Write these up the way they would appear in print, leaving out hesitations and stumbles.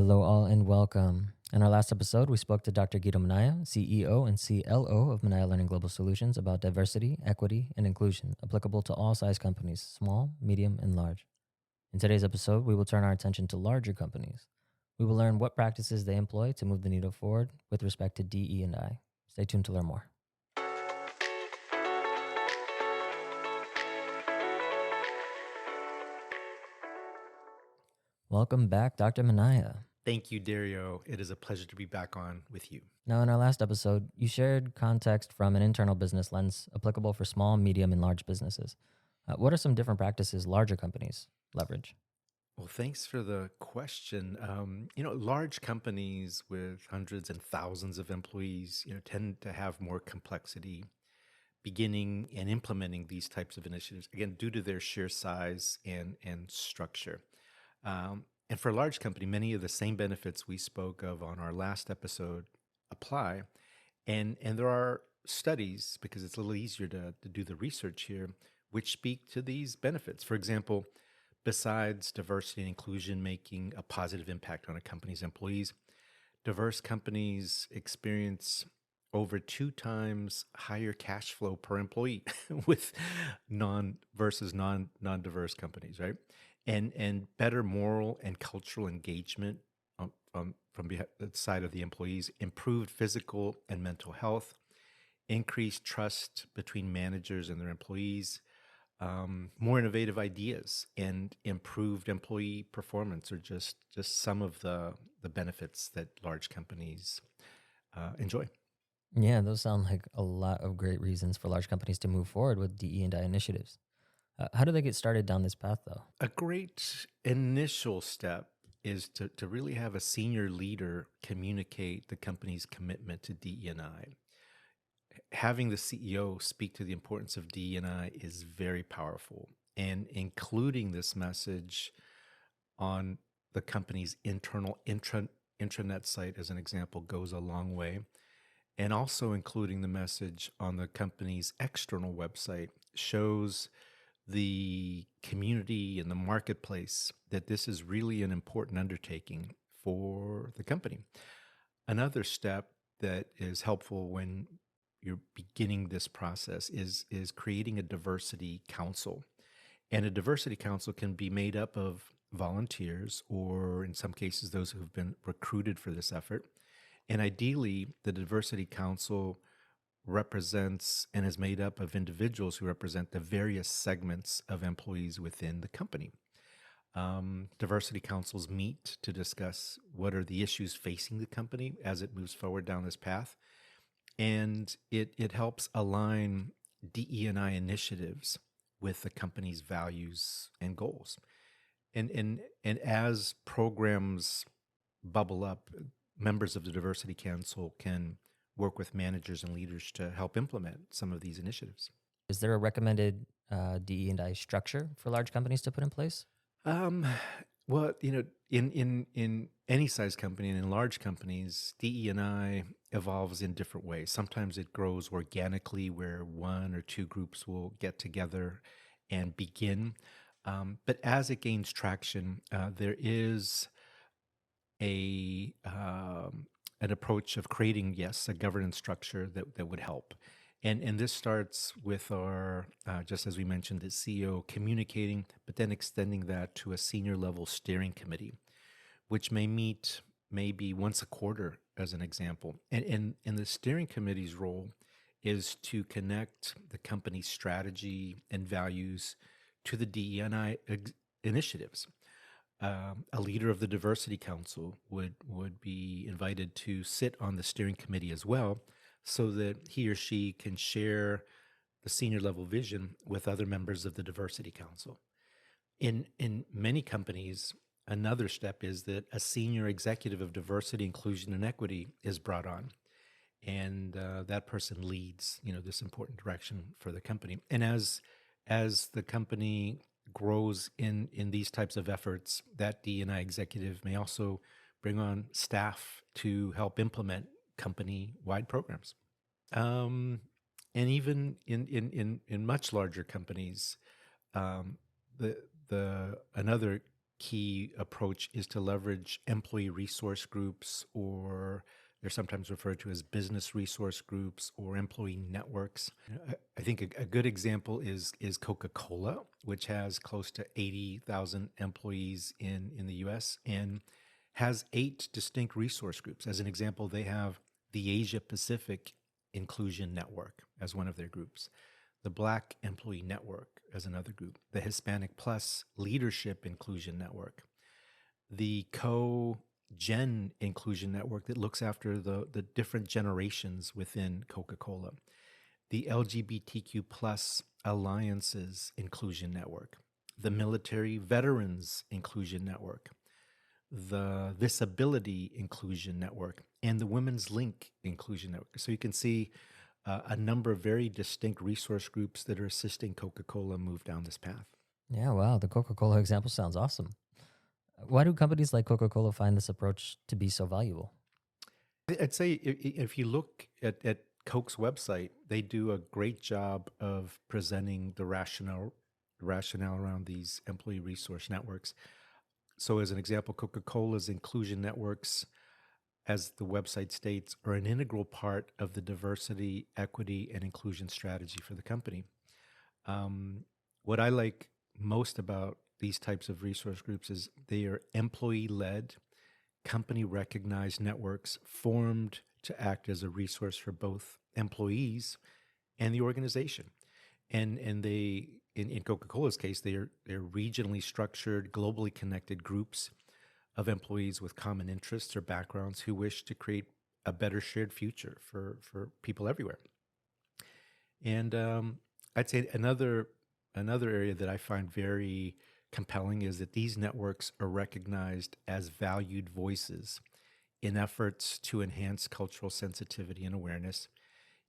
Hello, all, and welcome. In our last episode, we spoke to Dr. Guido Minaya, CEO and CLO of Minaya Learning Global Solutions, about diversity, equity, and inclusion applicable to all size companies, small, medium, and large. In today's episode, we will turn our attention to larger companies. We will learn what practices they employ to move the needle forward with respect to DE&I. Stay tuned to learn more. Welcome back, Dr. Minaya. Thank you, Dario. It is a pleasure to be back on with you. Now, in our last episode, you shared context from an internal business lens applicable for small, medium, and large businesses. What are some different practices larger companies leverage? Well, thanks for the question. Large companies with hundreds and thousands of employees, tend to have more complexity beginning and implementing these types of initiatives, again, due to their sheer size and structure. And for a large company, many of the same benefits we spoke of on our last episode apply. And there are studies, because it's a little easier to do the research here, which speak to these benefits. For example, besides diversity and inclusion making a positive impact on a company's employees, diverse companies experience over 2 times higher cash flow per employee with non-diverse companies, right? And better moral and cultural engagement from the side of the employees, improved physical and mental health, increased trust between managers and their employees, more innovative ideas, and improved employee performance are just some of the benefits that large companies enjoy. Yeah, those sound like a lot of great reasons for large companies to move forward with DE&I initiatives. How do they get started down this path, though? A great initial step is to really have a senior leader communicate the company's commitment to DE&I. Having the CEO speak to the importance of DE&I is very powerful, and including this message on the company's internal intranet site, as an example, goes a long way. And also including the message on the company's external website shows the community and the marketplace that this is really an important undertaking for the company. Another step that is helpful when you're beginning this process is creating a diversity council. And a diversity council can be made up of volunteers, or in some cases, those who have been recruited for this effort. And ideally, the diversity council represents and is made up of individuals who represent the various segments of employees within the company. Diversity councils meet to discuss what are the issues facing the company as it moves forward down this path. And it helps align DE&I initiatives with the company's values and goals. And as programs bubble up, members of the Diversity Council can work with managers and leaders to help implement some of these initiatives. Is there a recommended DE&I structure for large companies to put in place? Well, in any size company and in large companies, DE&I evolves in different ways. Sometimes it grows organically, where 1 or 2 groups will get together and begin. But as it gains traction, there is an approach of creating, yes, a governance structure that would help. And this starts with our, just as we mentioned, the CEO communicating, but then extending that to a senior level steering committee, which may meet maybe once a quarter, as an example. And the steering committee's role is to connect the company's strategy and values to the DE&I initiatives. A leader of the Diversity Council would be invited to sit on the steering committee as well, so that he or she can share the senior level vision with other members of the Diversity Council. In many companies, another step is that a senior executive of diversity, inclusion, and equity is brought on, and that person leads, this important direction for the company. And as the company grows in these types of efforts, that D&I executive may also bring on staff to help implement company-wide programs. And even in much larger companies, another key approach is to leverage employee resource groups, or they're sometimes referred to as business resource groups or employee networks. I think a good example is Coca-Cola, which has close to 80,000 employees in the US and has 8 distinct resource groups. As an example, they have the Asia Pacific Inclusion Network as one of their groups, the Black Employee Network as another group, the Hispanic Plus Leadership Inclusion Network, the Co-Gen Inclusion Network that looks after the different generations within Coca-Cola, the LGBTQ Plus Alliances Inclusion Network, the Military Veterans Inclusion Network, the Disability Inclusion Network, and the Women's Link Inclusion Network. So you can see a number of very distinct resource groups that are assisting Coca-Cola move down this path. Yeah, wow. The Coca-Cola example sounds awesome. Why do companies like Coca-Cola find this approach to be so valuable? I'd say if you look at Coke's website, they do a great job of presenting the rationale around these employee resource networks. So as an example, Coca-Cola's inclusion networks, as the website states, are an integral part of the diversity, equity, and inclusion strategy for the company. What I like most about these types of resource groups is they are employee-led, company-recognized networks formed to act as a resource for both employees and the organization. And they, in Coca-Cola's case, they're regionally structured, globally connected groups of employees with common interests or backgrounds who wish to create a better shared future for people everywhere. And I'd say another area that I find very compelling is that these networks are recognized as valued voices in efforts to enhance cultural sensitivity and awareness,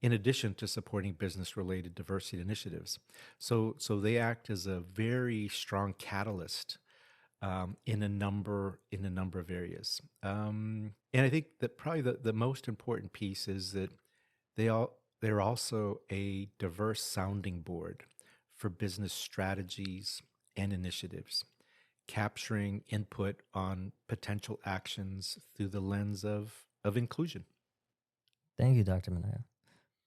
in addition to supporting business-related diversity initiatives. So they act as a very strong catalyst in a number of areas. And I think that probably the most important piece is that they're also a diverse sounding board for business strategies and initiatives, capturing input on potential actions through the lens of inclusion. Thank you, Dr. Minaya.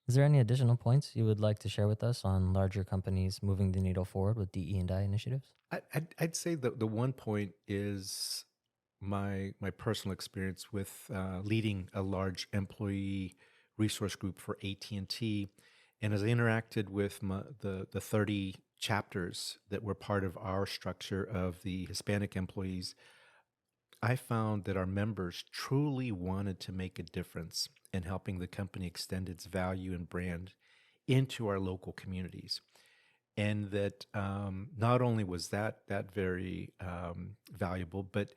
Is there any additional points you would like to share with us on larger companies moving the needle forward with DE&I initiatives? I'd say that the one point is my personal experience with leading a large employee resource group for AT&T, and as I interacted with the 30 chapters that were part of our structure of the Hispanic employees, I found that our members truly wanted to make a difference in helping the company extend its value and brand into our local communities. And that not only was that very valuable, but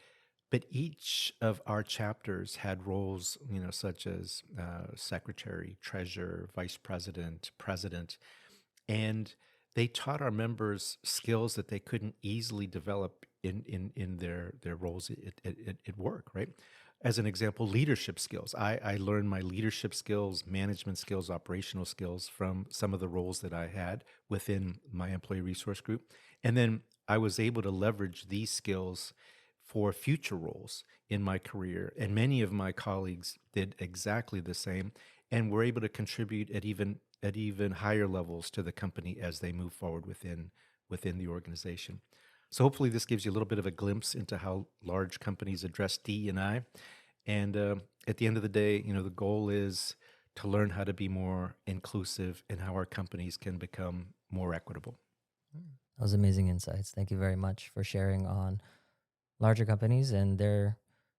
each of our chapters had roles, such as secretary, treasurer, vice president, president, and they taught our members skills that they couldn't easily develop in their roles at work, right? As an example, leadership skills. I learned my leadership skills, management skills, operational skills from some of the roles that I had within my employee resource group. And then I was able to leverage these skills for future roles in my career. And many of my colleagues did exactly the same and were able to contribute at even higher levels to the company as they move forward within the organization. So hopefully this gives you a little bit of a glimpse into how large companies address DE&I. And at the end of the day, the goal is to learn how to be more inclusive and how our companies can become more equitable. Those amazing insights. Thank you very much for sharing on larger companies and their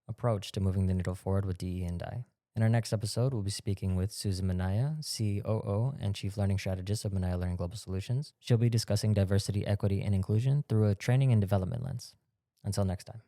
approach to moving the needle forward with DE&I. In our next episode, we'll be speaking with Susan Minaya, COO and Chief Learning Strategist of Minaya Learning Global Solutions. She'll be discussing diversity, equity, and inclusion through a training and development lens. Until next time.